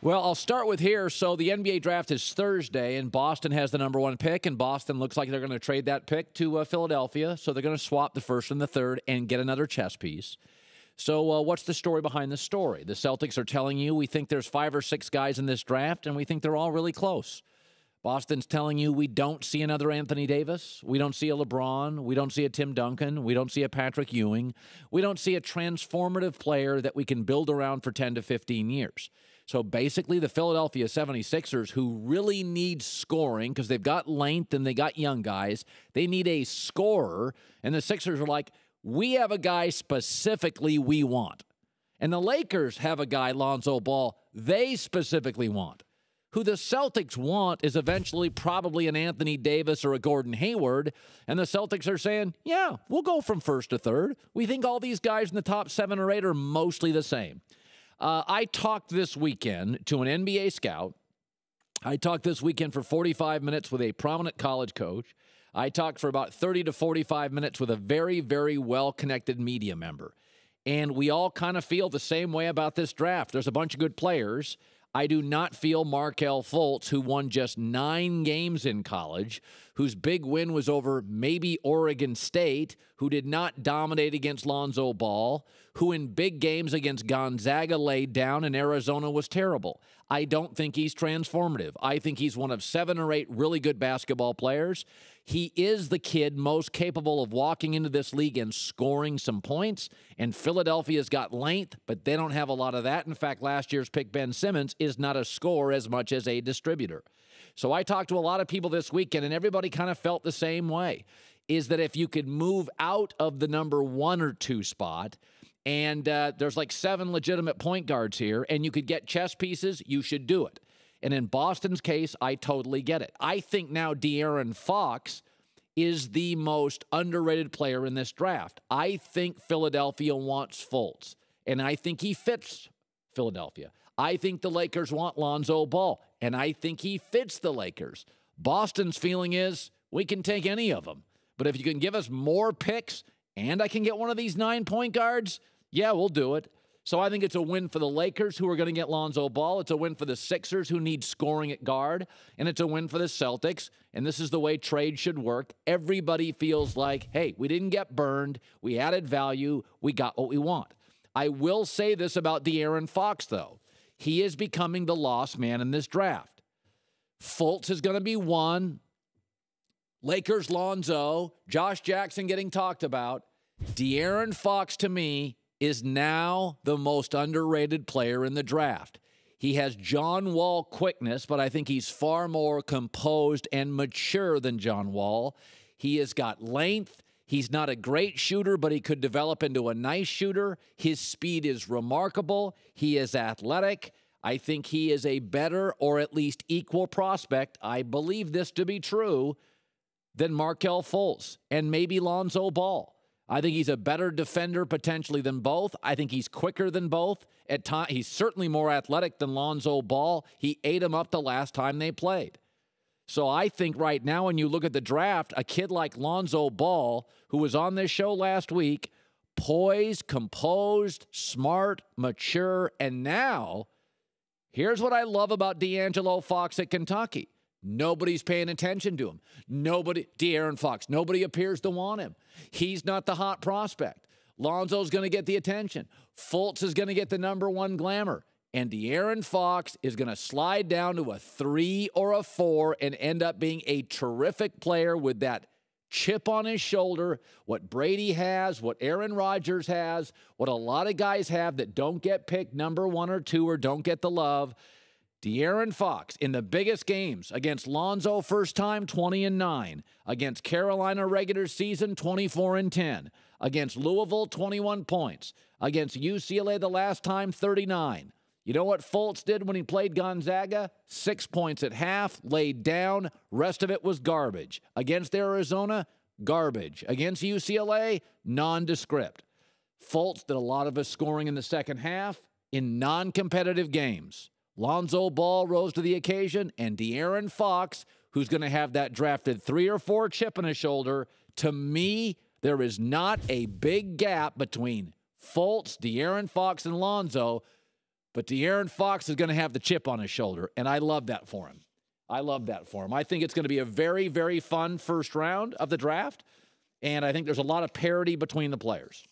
Well, I'll start with here. So the NBA draft is Thursday, and Boston has the number 1 pick, and Boston looks like they're going to trade that pick to Philadelphia. So they're going to swap the first and the third and get another chess piece. So what's the story behind the story? The Celtics are telling you we think there's 5 or 6 guys in this draft, and we think they're all really close. Boston's telling you we don't see another Anthony Davis. We don't see a LeBron. We don't see a Tim Duncan. We don't see a Patrick Ewing. We don't see a transformative player that we can build around for 10 to 15 years. So basically the Philadelphia 76ers, who really need scoring because they've got length and they got young guys, they need a scorer. And the Sixers are like, we have a guy specifically we want. And the Lakers have a guy, Lonzo Ball, they specifically want. Who the Celtics want is eventually probably an Anthony Davis or a Gordon Hayward. And the Celtics are saying, yeah, we'll go from first to third. We think all these guys in the top 7 or 8 are mostly the same. I talked this weekend to an NBA scout. I talked this weekend for 45 minutes with a prominent college coach. I talked for about 30 to 45 minutes with a very, very well-connected media member. And we all kind of feel the same way about this draft. There's a bunch of good players. I do not feel Markelle Fultz, who won just 9 games in college, whose big win was over maybe Oregon State, who did not dominate against Lonzo Ball, who in big games against Gonzaga laid down and Arizona was terrible. I don't think he's transformative. I think he's one of 7 or 8 really good basketball players. He is the kid most capable of walking into this league and scoring some points, and Philadelphia's got length, but they don't have a lot of that. In fact, last year's pick, Ben Simmons, is not a scorer as much as a distributor. So I talked to a lot of people this weekend, and everybody kind of felt the same way, is that if you could move out of the number 1 or 2 spot, and there's like 7 legitimate point guards here, and you could get chess pieces, you should do it. And in Boston's case, I totally get it. I think now De'Aaron Fox is the most underrated player in this draft. I think Philadelphia wants Fultz, and I think he fits Philadelphia. I think the Lakers want Lonzo Ball, and I think he fits the Lakers. Boston's feeling is we can take any of them. But if you can give us more picks and I can get one of these 9 point guards, yeah, we'll do it. So I think it's a win for the Lakers, who are going to get Lonzo Ball. It's a win for the Sixers, who need scoring at guard. And it's a win for the Celtics. And this is the way trade should work. Everybody feels like, hey, we didn't get burned. We added value. We got what we want. I will say this about De'Aaron Fox, though. He is becoming the lost man in this draft. Fultz is going to be 1. Lakers, Lonzo. Josh Jackson getting talked about. De'Aaron Fox, to me, is now the most underrated player in the draft. He has John Wall quickness, but I think he's far more composed and mature than John Wall. He has got length. He's not a great shooter, but he could develop into a nice shooter. His speed is remarkable. He is athletic. I think he is a better or at least equal prospect, I believe this to be true, than Markelle Fultz and maybe Lonzo Ball. I think he's a better defender potentially than both. I think he's quicker than both. At times, he's certainly more athletic than Lonzo Ball. He ate him up the last time they played. So I think right now when you look at the draft, a kid like Lonzo Ball, who was on this show last week, poised, composed, smart, mature, and now, here's what I love about D'Angelo Fox at Kentucky. Nobody's paying attention to him. De'Aaron Fox, nobody appears to want him. He's not the hot prospect. Lonzo's going to get the attention. Fultz is going to get the number 1 glamour. And De'Aaron Fox is going to slide down to a 3 or a 4 and end up being a terrific player with that chip on his shoulder, what Brady has, what Aaron Rodgers has, what a lot of guys have that don't get picked number 1 or 2 or don't get the love. De'Aaron Fox in the biggest games against Lonzo first time 20-9, against Carolina regular season 24-10, against Louisville 21 points, against UCLA the last time 39. You know what Fultz did when he played Gonzaga? 6 points at half, laid down, rest of it was garbage. Against Arizona, garbage. Against UCLA, nondescript. Fultz did a lot of his scoring in the second half in non-competitive games. Lonzo Ball rose to the occasion, and De'Aaron Fox, who's going to have that drafted 3 or 4 chip on his shoulder, to me, there is not a big gap between Fultz, De'Aaron Fox, and Lonzo. But De'Aaron Fox is going to have the chip on his shoulder, and I love that for him. I think it's going to be a very, very fun first round of the draft, and I think there's a lot of parity between the players.